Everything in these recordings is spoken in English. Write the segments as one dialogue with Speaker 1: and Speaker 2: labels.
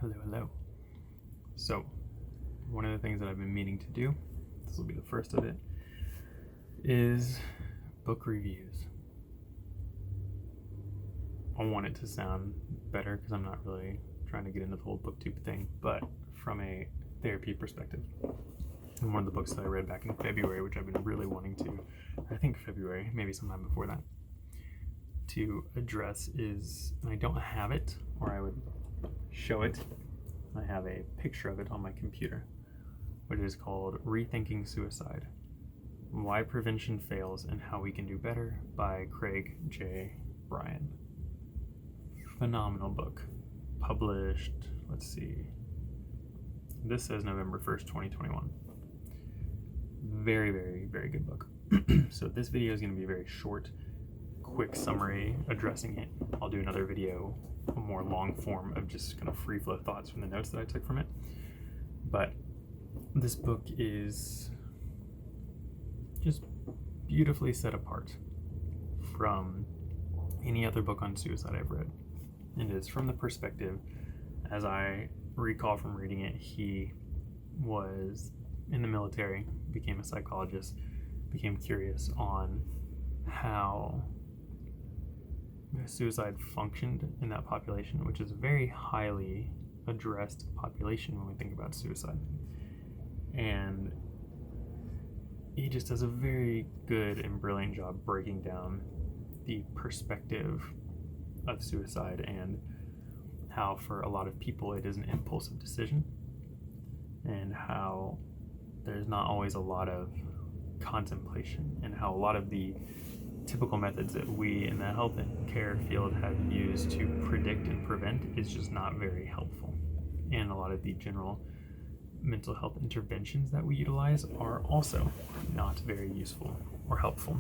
Speaker 1: Hello. So, one of the things that I've been meaning to do, this will be the first of it, is book reviews. I want it to sound better because I'm not really trying to get into the whole booktube thing, but from a therapy perspective. And one of the books that I read back in February, which I've been really wanting to, I think February, maybe sometime before that, to address is, and I don't have it, or I would show it. I have a picture of it on my computer, which is called Rethinking Suicide: Why Prevention Fails and How We Can Do Better by Craig J. Bryan. Phenomenal book. Published, let's see, this says November 1st, 2021. Very, very, very good book. So this video is going to be a very short, quick summary addressing it. I'll do another video, a more long form of just kind of free flow thoughts from the notes that I took from it. But this book is just beautifully set apart from any other book on suicide I've read. And it is from the perspective, as I recall from reading it, he was in the military, became a psychologist, became curious on how suicide functioned in that population, which is a very highly addressed population when we think about suicide. And he just does a very good and brilliant job breaking down the perspective of suicide and how for a lot of people it is an impulsive decision, and how there's not always a lot of contemplation, and how a lot of the typical methods that we in the health and care field have used to predict and prevent is just not very helpful. And a lot of the general mental health interventions that we utilize are also not very useful or helpful.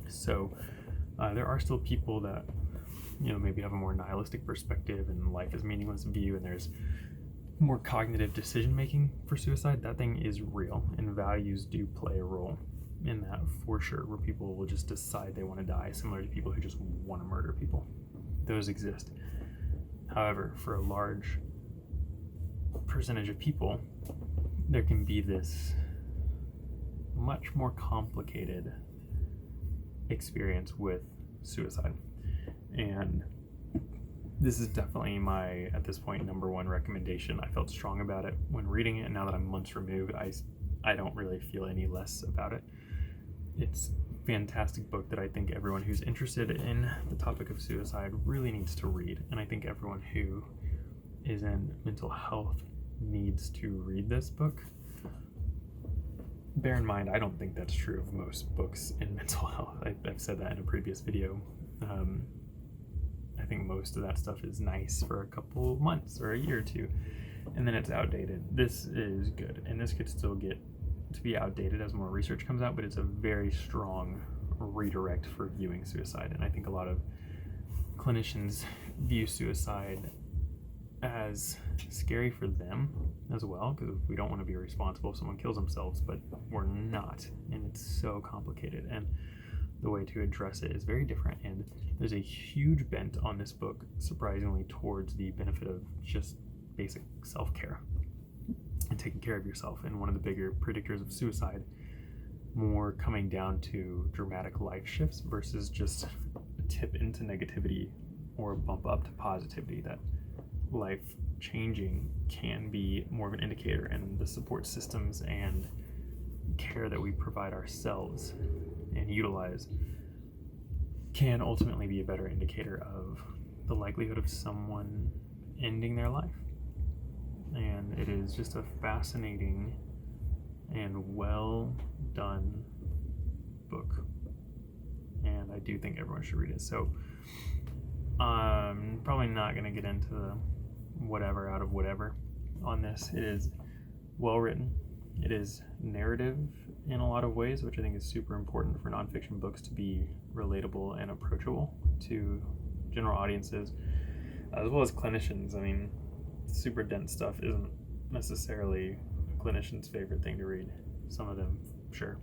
Speaker 1: So there are still people that, maybe have a more nihilistic perspective and life is meaningless view, and there's more cognitive decision making for suicide. That thing is real, and values do play a role in that for sure, where people will just decide they want to die, similar to people who just want to murder people. Those exist. However, for a large percentage of people, there can be this much more complicated experience with suicide. And this is definitely my, at this point, number one recommendation. I felt strong about it when reading it, and now that I'm months removed, I don't really feel any less about it. It's a fantastic book that I think everyone who's interested in the topic of suicide really needs to read, and I think everyone who is in mental health needs to read this book. Bear in mind, I don't think that's true of most books in mental health. I've said that in a previous video. I think most of that stuff is nice for a couple months or a year or two, and then it's outdated. This is good, and this could still get to be outdated as more research comes out, but it's a very strong redirect for viewing suicide. And I think a lot of clinicians view suicide as scary for them as well, because we don't want to be responsible if someone kills themselves, but we're not, and it's so complicated, and the way to address it is very different. And there's a huge bent on this book, surprisingly, towards the benefit of just basic self-care and taking care of yourself. And one of the bigger predictors of suicide, more coming down to dramatic life shifts versus just a tip into negativity or a bump up to positivity, that life changing can be more of an indicator, and the support systems and care that we provide ourselves and utilize can ultimately be a better indicator of the likelihood of someone ending their life. And it is just a fascinating and well done book, and I do think everyone should read it. So I'm probably not going to get into the whatever out of whatever on this. It is well written. It is narrative in a lot of ways, which I think is super important for nonfiction books to be relatable and approachable to general audiences, as well as clinicians. I mean, super dense stuff isn't necessarily a clinician's favorite thing to read. Some of them, sure.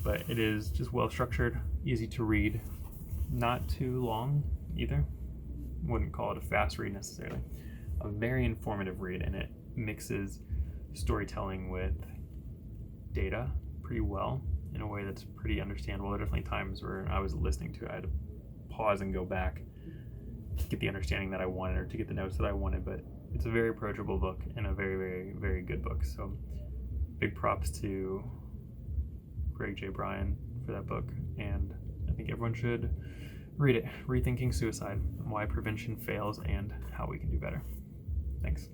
Speaker 1: But it is just well structured, easy to read, not too long either. Wouldn't call it a fast read necessarily. a very informative read, and it mixes storytelling with data pretty well in a way that's pretty understandable. There are definitely times where I was listening to it, I had to pause and go back to get the understanding that I wanted or to get the notes that I wanted, but it's a very approachable book and a very, very, very good book. So big props to Greg J. Bryan for that book, and I think everyone should read it. Rethinking Suicide, Why Prevention Fails and How We Can Do Better. Thanks.